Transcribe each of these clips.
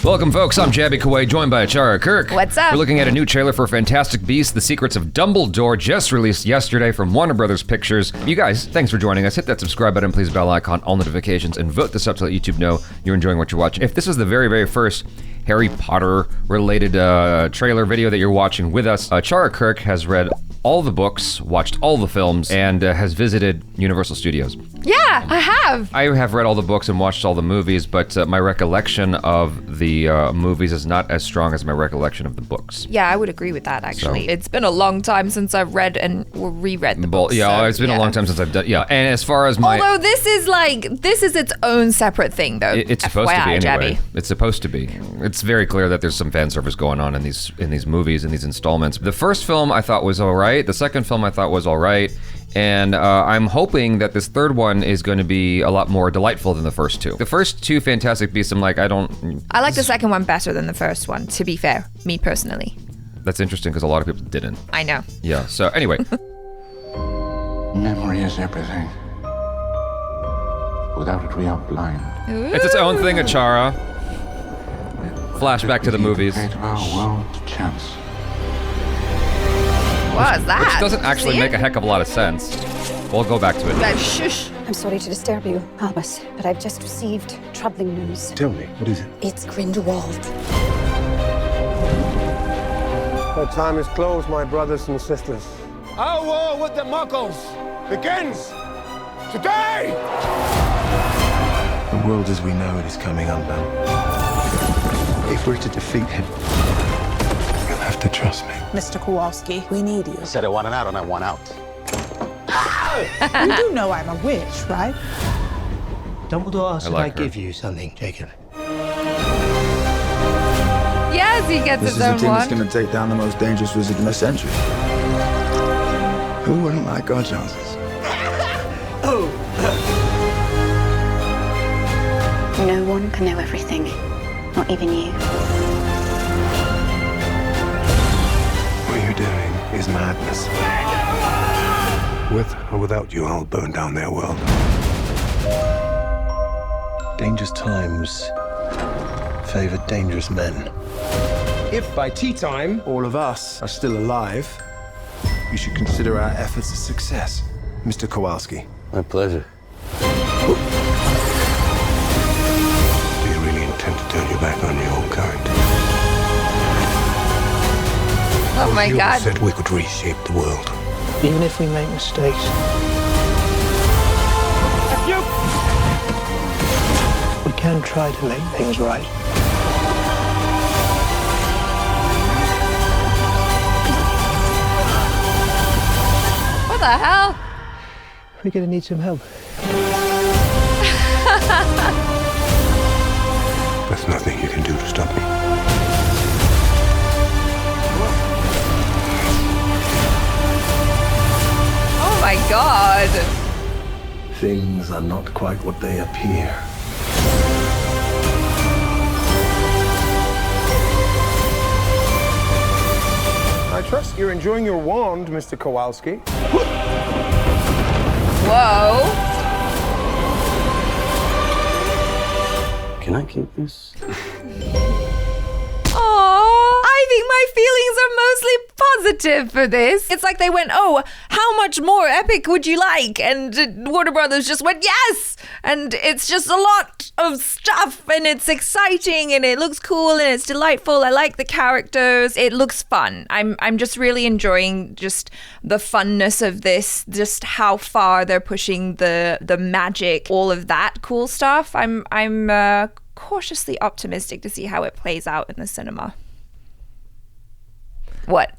Welcome, folks. I'm Jaby, Koay, joined by ACHARA, KIRK. What's up? We're looking at a new trailer for Fantastic Beasts: The Secrets of Dumbledore, just released yesterday from Warner Brothers Pictures. You guys, thanks for joining us. Hit that subscribe button, please, bell icon, all notifications, and vote this up to let YouTube know you're enjoying what you're watching. If this is the very, very first Harry Potter-related trailer video that you're watching with us, ACHARA KIRK has read all the books, watched all the films, and has visited Universal Studios. Yeah, I have. I have read all the books and watched all the movies, but my recollection of the movies is not as strong as my recollection of the books. Yeah, I would agree with that, actually. So, it's been a long time since I've read and reread the books. Yeah, it's been a long time since I've done, yeah. And as far as my... Although this is its own separate thing, though. It's supposed to be anyway. Jaby. It's supposed to be. It's very clear that there's some fan service going on in these movies, in these installments. The first film I thought was all right. The second film I thought was all right. And I'm hoping that this third one is going to be a lot more delightful than the first two. The first two Fantastic Beasts, I'm like, I like the second one better than the first one, to be fair, me personally. That's interesting because a lot of people didn't. I know. Yeah, so anyway. Memory is everything. Without it, we are blind. Ooh. It's its own thing, ACHARA. Flashback to the movies. Our world to chance. What is that? Which doesn't actually make a heck of a lot of sense. We'll go back to it. Shush. I'm sorry to disturb you, Albus, but I've just received troubling news. Tell me, what is it? It's Grindelwald. Our time is closed, my brothers and sisters. Our war with the Muggles begins today! The world as we know it is coming undone. If we're to defeat him, you'll have to trust me. Mr. Kowalski, we need you. I said I want an out and I want out. You do know I'm a witch, right? Dumbledore asked like if I give you something, Jacob. Yes, he gets his own one. This is the team that's going to take down the most dangerous wizard in the century. Who wouldn't like our chances? No one can know everything, not even you. What you're doing is madness. With or without you, I'll burn down their world. Dangerous times favor dangerous men. If by tea time, all of us are still alive, you should consider our efforts a success, Mr. Kowalski. My pleasure. Do you really intend to turn your back on your own kind? Oh my God. You said we could reshape the world. Even if we make mistakes. We can try to make things right. What the hell? We're gonna need some help. There's nothing you can do to stop me. Oh my God. Things are not quite what they appear. I trust you're enjoying your wand, Mr. Kowalski. Whoa. Can I keep this? Aww. I think my feelings are mostly positive for this. It's like they went, oh, how much more epic would you like? And Warner Brothers just went, yes! And it's just a lot of stuff, and it's exciting, and it looks cool, and it's delightful. I like the characters. It looks fun. I'm just really enjoying just the funness of this, just how far they're pushing the magic, all of that cool stuff. I'm cautiously optimistic to see how it plays out in the cinema. What?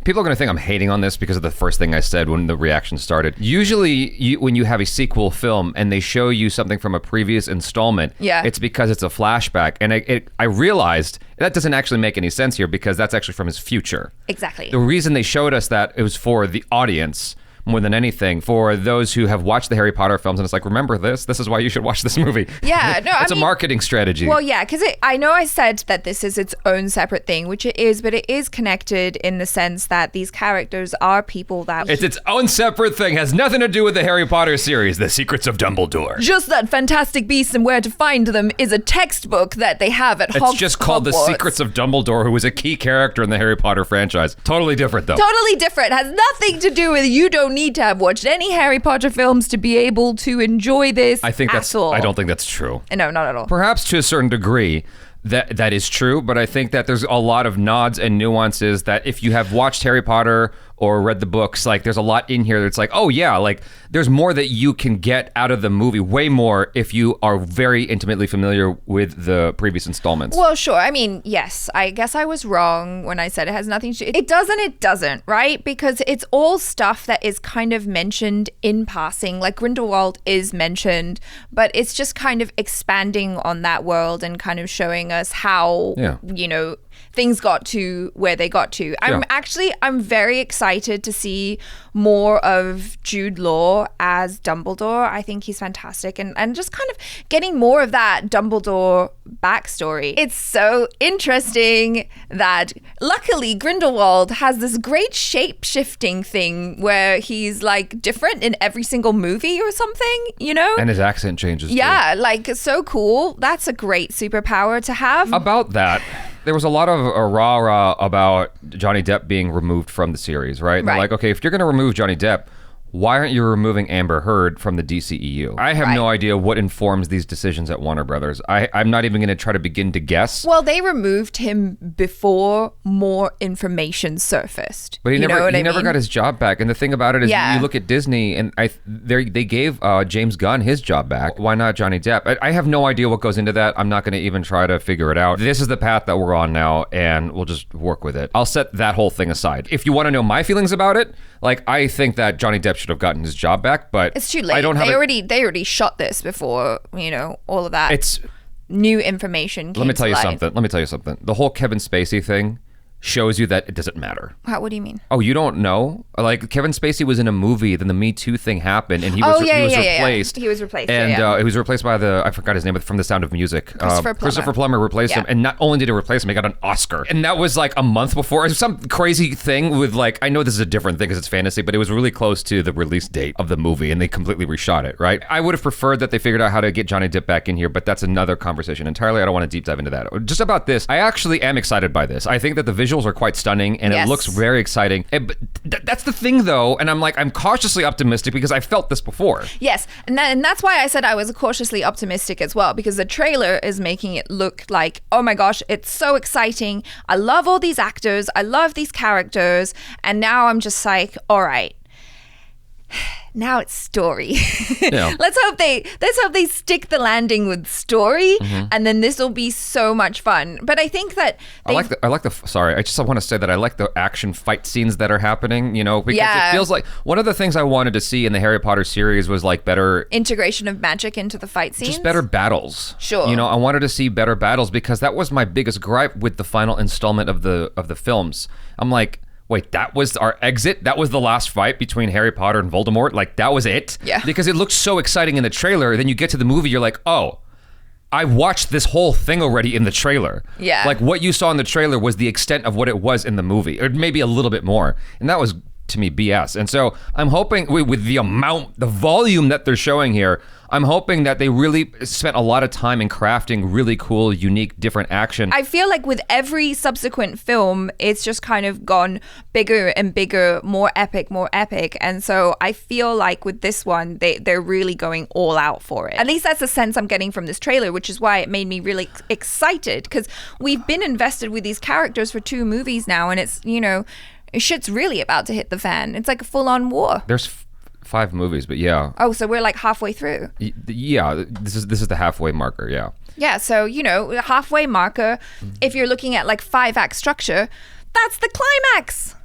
People are going to think I'm hating on this because of the first thing I said when the reaction started. Usually, when you have a sequel film and they show you something from a previous installment, it's because it's a flashback. And I realized that doesn't actually make any sense here because that's actually from his future. Exactly. The reason they showed us that it was for the audience, more than anything for those who have watched the Harry Potter films, and it's like, remember this? This is why you should watch this movie. Yeah, no, it's a marketing strategy. Well, yeah, because I know I said that this is its own separate thing, which it is, but it is connected in the sense that these characters are people that... It's its own separate thing. Has nothing to do with the Harry Potter series, The Secrets of Dumbledore. Just that Fantastic Beasts and Where to Find Them is a textbook that they have at Hogwarts. It's just called The Secrets of Dumbledore, who was a key character in the Harry Potter franchise. Totally different, though. Totally different. Has nothing to do with you don't need to have watched any Harry Potter films to be able to enjoy this I don't think that's true. No, not at all. Perhaps to a certain degree, that is true, but I think that there's a lot of nods and nuances that if you have watched Harry Potter or read the books, like there's a lot in here that's like, oh yeah, like there's more that you can get out of the movie, way more if you are very intimately familiar with the previous installments. Well, sure. I mean, yes, I guess I was wrong when I said it has nothing to... It doesn't, right? Because it's all stuff that is kind of mentioned in passing, like Grindelwald is mentioned, but it's just kind of expanding on that world and kind of showing us how, you know, things got to where they got to. I'm very excited to see more of Jude Law as Dumbledore. I think he's fantastic, and just kind of getting more of that Dumbledore backstory. It's so interesting that luckily Grindelwald has this great shape-shifting thing where he's like different in every single movie or something, you know? And his accent changes too. Yeah, like so cool. That's a great superpower to have. About that, there was a lot of rah-rah about Johnny Depp being removed from the series, right? And they're like, okay, if you're going to remove Johnny Depp, why aren't you removing Amber Heard from the DCEU? I have no idea what informs these decisions at Warner Brothers. I'm not even going to try to begin to guess. Well, they removed him before more information surfaced. But he never got his job back. And the thing about it is, you look at Disney, and they gave James Gunn his job back. Why not Johnny Depp? I have no idea what goes into that. I'm not going to even try to figure it out. This is the path that we're on now, and we'll just work with it. I'll set that whole thing aside. If you want to know my feelings about it, like, I think that Johnny Depp should have gotten his job back, but it's too late. They already shot this before, you know, all of that. It's new information. Let me tell you something. The whole Kevin Spacey thing shows you that it doesn't matter. What do you mean? Oh, you don't know? Like, Kevin Spacey was in a movie, then the Me Too thing happened, and he was replaced. He was replaced. And he was replaced by I forgot his name, from The Sound of Music. Christopher Plummer replaced him, and not only did he replace him, he got an Oscar. And that was like a month before. It was some crazy thing with, like, I know this is a different thing because it's fantasy, but it was really close to the release date of the movie, and they completely reshot it, right? I would have preferred that they figured out how to get Johnny Depp back in here, but that's another conversation entirely. I don't want to deep dive into that. Just about this, I actually am excited by this. I think that the visuals are quite stunning, and it looks very exciting. But that's the thing, though, and I'm cautiously optimistic because I felt this before. Yes, and that's why I said I was cautiously optimistic as well, because the trailer is making it look like, oh my gosh, it's so exciting. I love all these actors. I love these characters. And now I'm just like, all right. Now it's story. Let's hope they stick the landing with story, and then this will be so much fun. But I think that I just want to say that I like the action fight scenes that are happening, you know, because it feels like one of the things I wanted to see in the Harry Potter series was like better integration of magic into the fight scenes. Just better battles. Sure. You know, I wanted to see better battles because that was my biggest gripe with the final installment of the films. I'm like, wait, that was our exit? That was the last fight between Harry Potter and Voldemort? Like, that was it? Yeah. Because it looked so exciting in the trailer. Then you get to the movie, you're like, oh, I watched this whole thing already in the trailer. Yeah. Like, what you saw in the trailer was the extent of what it was in the movie, or maybe a little bit more. And that was, to me, BS. And so I'm hoping with the volume that they're showing here, I'm hoping that they really spent a lot of time in crafting really cool, unique, different action. I feel like with every subsequent film, it's just kind of gone bigger and bigger, more epic. And so I feel like with this one, they're really going all out for it. At least that's the sense I'm getting from this trailer, which is why it made me really excited, because we've been invested with these characters for 2 movies now, and it's, you know, shit's really about to hit the fan. It's like a full-on war. There's 5 movies, but yeah. Oh, so we're like halfway through. Yeah, this is the halfway marker, yeah. Yeah, so, you know, halfway marker, if you're looking at like 5-act structure, that's the climax.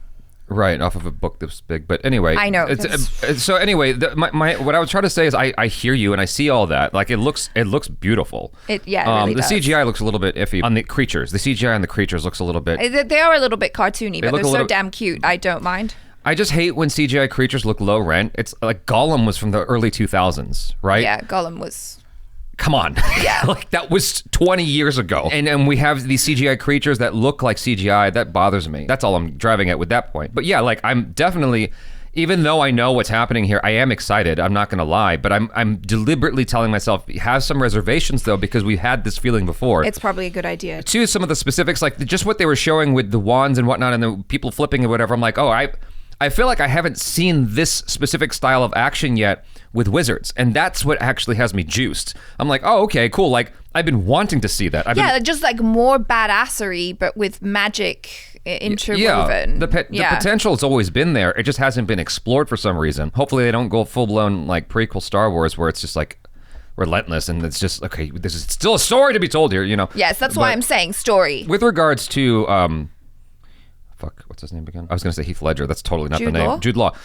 Right, off of a book this big. But anyway. I know. So anyway, what I was trying to say is I hear you and I see all that. Like, it looks beautiful. It really the does. CGI looks a little bit iffy on the creatures. The CGI on the creatures looks a little bit. They are a little bit cartoony, but they're so damn cute. I don't mind. I just hate when CGI creatures look low rent. It's like Gollum was from the early 2000s, right? Yeah, Gollum was... Come on. Yeah. Like that was 20 years ago. And we have these CGI creatures that look like CGI. That bothers me. That's all I'm driving at with that point. But yeah, like I'm definitely, even though I know what's happening here, I am excited. I'm not going to lie. But I'm deliberately telling myself, have some reservations though, because we had this feeling before. It's probably a good idea. To some of the specifics, like just what they were showing with the wands and whatnot and the people flipping and whatever, I'm like, oh, I feel like I haven't seen this specific style of action yet with wizards. And that's what actually has me juiced. I'm like, oh, okay, cool. Like, I've been wanting to see that. Just like more badassery, but with magic interwoven. The potential's always been there. It just hasn't been explored for some reason. Hopefully they don't go full-blown like prequel Star Wars where it's just like relentless and it's just, okay, this is still a story to be told here, you know? Yes, that's why I'm saying story. With regards to... what's his name again? I was going to say Heath Ledger. That's totally not the name. Law? Jude Law.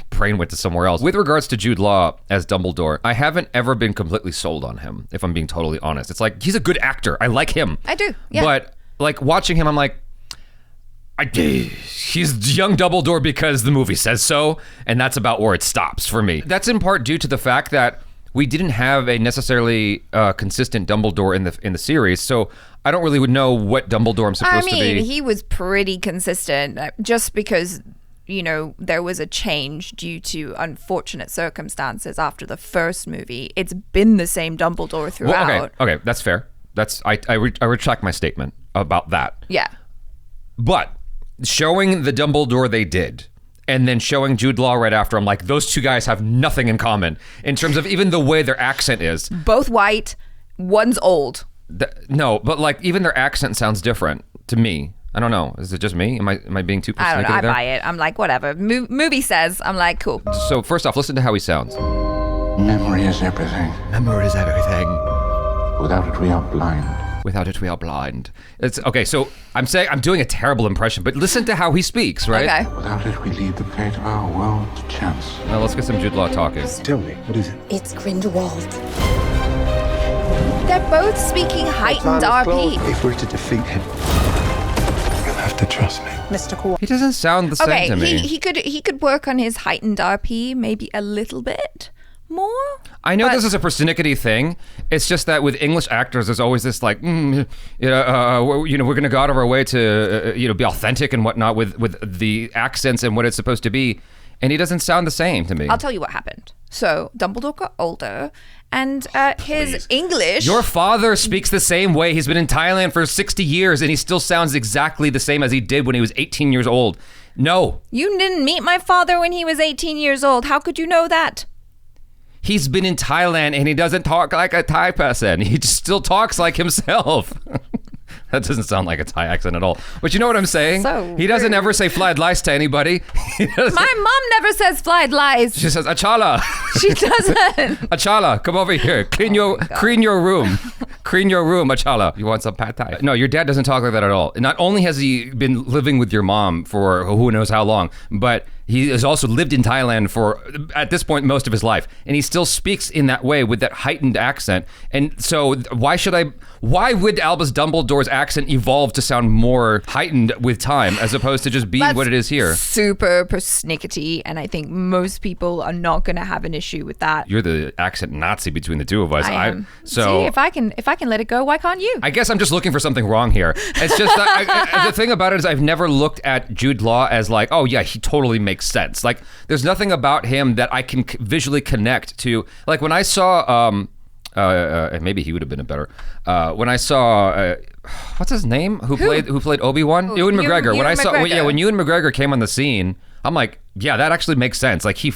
Brain went to somewhere else. With regards to Jude Law as Dumbledore, I haven't ever been completely sold on him, if I'm being totally honest. It's like, he's a good actor. I like him. I do, yeah. But like watching him, I'm like, he's young Dumbledore because the movie says so, and that's about where it stops for me. That's in part due to the fact that we didn't have a necessarily consistent Dumbledore in the series, so I don't really know what Dumbledore I'm supposed to be. I mean, he was pretty consistent, just because, you know, there was a change due to unfortunate circumstances after the first movie. It's been the same Dumbledore throughout. Well, okay, that's fair. I retract my statement about that. Yeah. But showing the Dumbledore they did, and then showing Jude Law right after, I'm like, those two guys have nothing in common in terms of even the way their accent is. Both white, one's old. No, but like even their accent sounds different to me. I don't know. Is it just me? Am I being too persnickety I don't know. I there? buy it. I'm like, whatever. Movie says. I'm like, cool. So first off, listen to how he sounds. Memory is everything. Memory is everything. Without it, we are blind. Without it, we are blind. It's okay. So I'm doing a terrible impression, but listen to how he speaks, right? Okay. Without it, we leave the fate of our world to chance. Now let's get some Jude Law talking. Tell me, what is it? It's Grindelwald. They're both speaking heightened RP. If we're to defeat him, you'll have to trust me. Mr. Koay. He doesn't sound the same to me. he could work on his heightened RP maybe a little bit more. I know this is a persnickety thing. It's just that with English actors, there's always this like, we're going to go out of our way to, be authentic and whatnot with the accents and what it's supposed to be. And he doesn't sound the same to me. I'll tell you what happened. So Dumbledore got older, and his English... Your father speaks the same way. He's been in Thailand for 60 years, and he still sounds exactly the same as he did when he was 18 years old. No. You didn't meet my father when he was 18 years old. How could you know that? He's been in Thailand, and he doesn't talk like a Thai person. He just still talks like himself. That doesn't sound like a Thai accent at all. But you know what I'm saying? So he doesn't ever say flied lies to anybody. My mom never says flied lies. She says, Achala. She doesn't. Achala, come over here. Clean your room. Clean your room, Achala. You want some pad thai? No, your dad doesn't talk like that at all. Not only has he been living with your mom for who knows how long, but he has also lived in Thailand for, at this point, most of his life. And he still speaks in that way with that heightened accent. And so why would Albus Dumbledore's accent evolve to sound more heightened with time as opposed to just being what it is here? Super persnickety, and I think most people are not going to have an issue with that. You're the accent Nazi between the two of us. I am. So see, if I can let it go, why can't you? I guess I'm just looking for something wrong here. It's just the thing about it is I've never looked at Jude Law as like, oh yeah, he totally makes sense. Like there's nothing about him that I can visually connect to. Like when I saw maybe he would have been a better. When I saw what's his name? Who played Obi-Wan? Ewan McGregor. When Ewan McGregor came on the scene, I'm like, yeah, that actually makes sense. Like he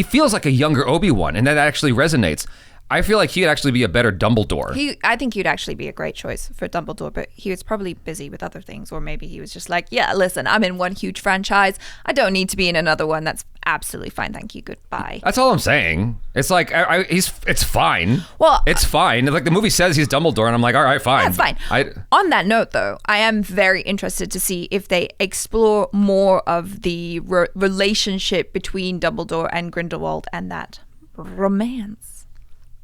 feels like a younger Obi-Wan, and that actually resonates. I feel like he'd actually be a better Dumbledore. I think he'd actually be a great choice for Dumbledore, but he was probably busy with other things, or maybe he was just like, yeah, listen, I'm in one huge franchise. I don't need to be in another one. That's absolutely fine. Thank you. Goodbye. That's all I'm saying. It's like, it's fine. Well, it's fine. Like the movie says he's Dumbledore, and I'm like, all right, fine. That's fine. On that note, though, I am very interested to see if they explore more of the relationship between Dumbledore and Grindelwald and that romance.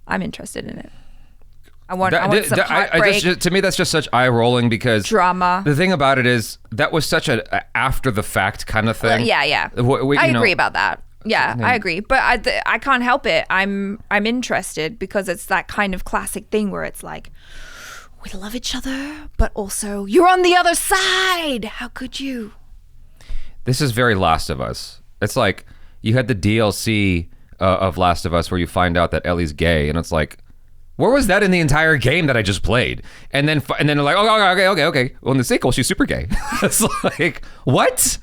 I'm interested in it. I want some heartbreak. To me, that's just such eye rolling because drama. The thing about it is that was such a after the fact kind of thing. Yeah. I agree about that. Yeah, I agree. But I can't help it. I'm interested because it's that kind of classic thing where it's like, we love each other, but also you're on the other side. How could you? This is very Last of Us. It's like you had the DLC of Last of Us where you find out that Ellie's gay, and it's like, where was that in the entire game that I just played? And then they're like, okay. Well, in the sequel, she's super gay. It's like, what?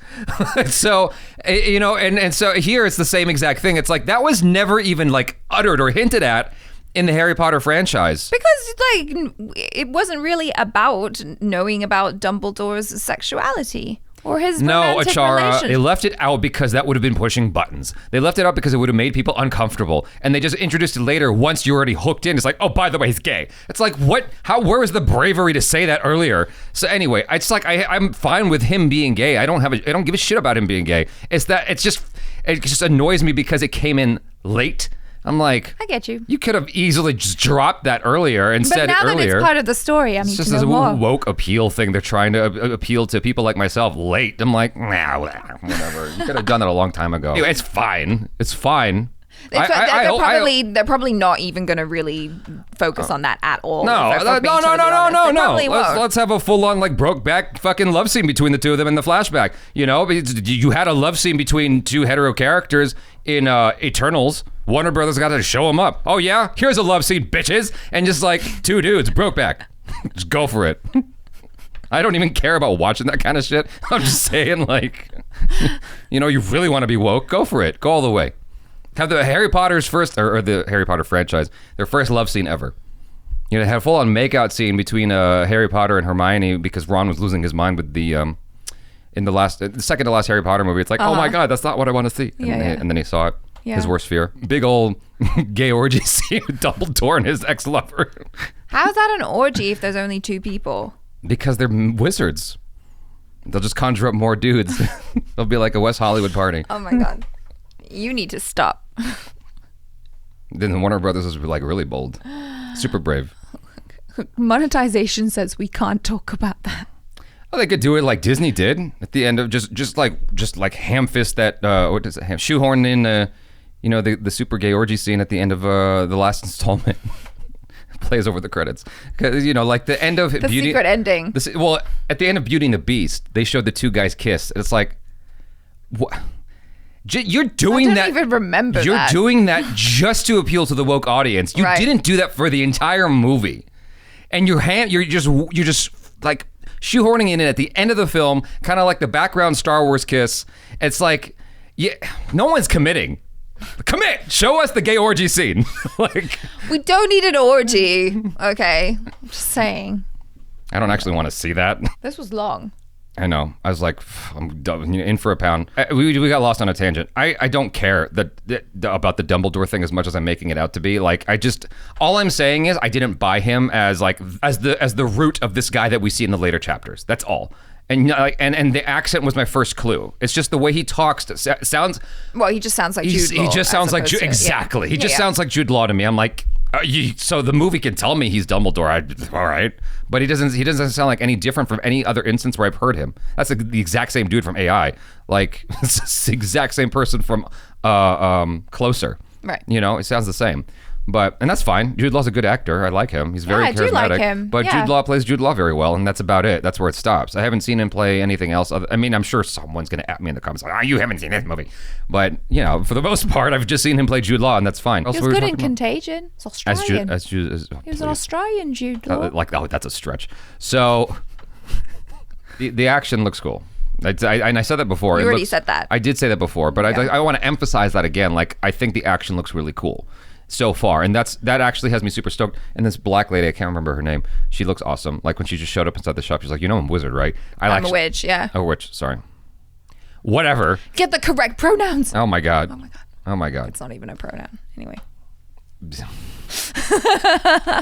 So, and so here it's the same exact thing. It's like, that was never even like uttered or hinted at in the Harry Potter franchise. Because like, it wasn't really about knowing about Dumbledore's sexuality. Or his romantic ACHARA, relation. they left it out because that would have been pushing buttons. They left it out because it would have made people uncomfortable. And they just introduced it later once you're already hooked in. It's like, oh, by the way, he's gay. It's like, what? Where was the bravery to say that earlier? So anyway, it's like, I'm fine with him being gay. I don't give a shit about him being gay. It just annoys me because it came in late. I'm like, I get you. You could have easily just dropped that earlier and said it earlier. But now that it's part of the story, I need to know more. It's just this woke appeal thing. They're trying to appeal to people like myself late. I'm like, nah, whatever. You could have done that a long time ago. Anyway, it's fine. It's fine. They're probably not even going to really focus on that at all. No. Let's have a full-on like Brokeback fucking love scene between the two of them in the flashback. You know, you had a love scene between two hetero characters in Eternals. Warner Brothers got to show them up. Oh yeah, here's a love scene, bitches, and just like two dudes, Brokeback. Just go for it. I don't even care about watching that kind of shit. I'm just saying, like, you really want to be woke, go for it. Go all the way. Have the Harry Potter's first, or the Harry Potter franchise, their first love scene ever. Have a full-on make-out scene between Harry Potter and Hermione because Ron was losing his mind with the in the second to last Harry Potter movie. It's like, oh my god, that's not what I want to see. And then he saw it. Yeah. His worst fear. Big old gay orgy scene with Dumbledore and his ex-lover. How's that an orgy if there's only two people? Because they're wizards. They'll just conjure up more dudes. They'll be like a West Hollywood party. Oh my god. You need to stop. Then Warner Brothers was like really bold. Super brave. Monetization says we can't talk about that. Well, they could do it like Disney did at the end of just like ham fist that shoehorn in the super gay orgy scene at the end of the last installment. Plays over the credits because like the end of the secret ending. At the end of Beauty and the Beast, they showed the two guys kiss, and it's like, what? You're doing that. I don't even remember. You're doing that just to appeal to the woke audience. You didn't do that for the entire movie, and you're just like shoehorning in it at the end of the film, kind of like the background Star Wars kiss. It's like, yeah, no one's committing. Commit. Show us the gay orgy scene. Like, we don't need an orgy. Okay, I'm just saying. I don't actually want to see that. This was long. I know. I was like, I'm in for a pound. We got lost on a tangent. I don't care about the Dumbledore thing as much as I'm making it out to be. Like, all I'm saying is I didn't buy him as the root of this guy that we see in the later chapters. That's all. And the accent was my first clue. It's just the way he talks. Sounds. Well, he just sounds like Jude Law. He just sounds like Jude. Exactly. He just sounds like Jude Law to me. I'm like, so the movie can tell me he's Dumbledore. All right, but he doesn't sound like any different from any other instance where I've heard him. That's the exact same dude from AI. Like, it's the exact same person from Closer. Right. It sounds the same. And that's fine. Jude Law's a good actor. I like him. He's very charismatic. I do like him. But Jude Law plays Jude Law very well, and that's about it. That's where it stops. I haven't seen him play anything else. I'm sure someone's going to at me in the comments like, you haven't seen this movie. But, for the most part, I've just seen him play Jude Law, and that's fine. He was good in Contagion. It's Australian. He was an Australian Jude Law. That's a stretch. So, the action looks cool. I said that before. You already said that. I did say that before, but I want to emphasize that again. Like, I think the action looks really cool so far, and that actually has me super stoked. And this black lady, I can't remember her name, she looks awesome. Like, when she just showed up inside the shop, she's like, I'm a wizard, right? I'm a witch, yeah. A witch, sorry. Whatever. Get the correct pronouns. Oh my god. Oh my god. It's not even a pronoun. Anyway.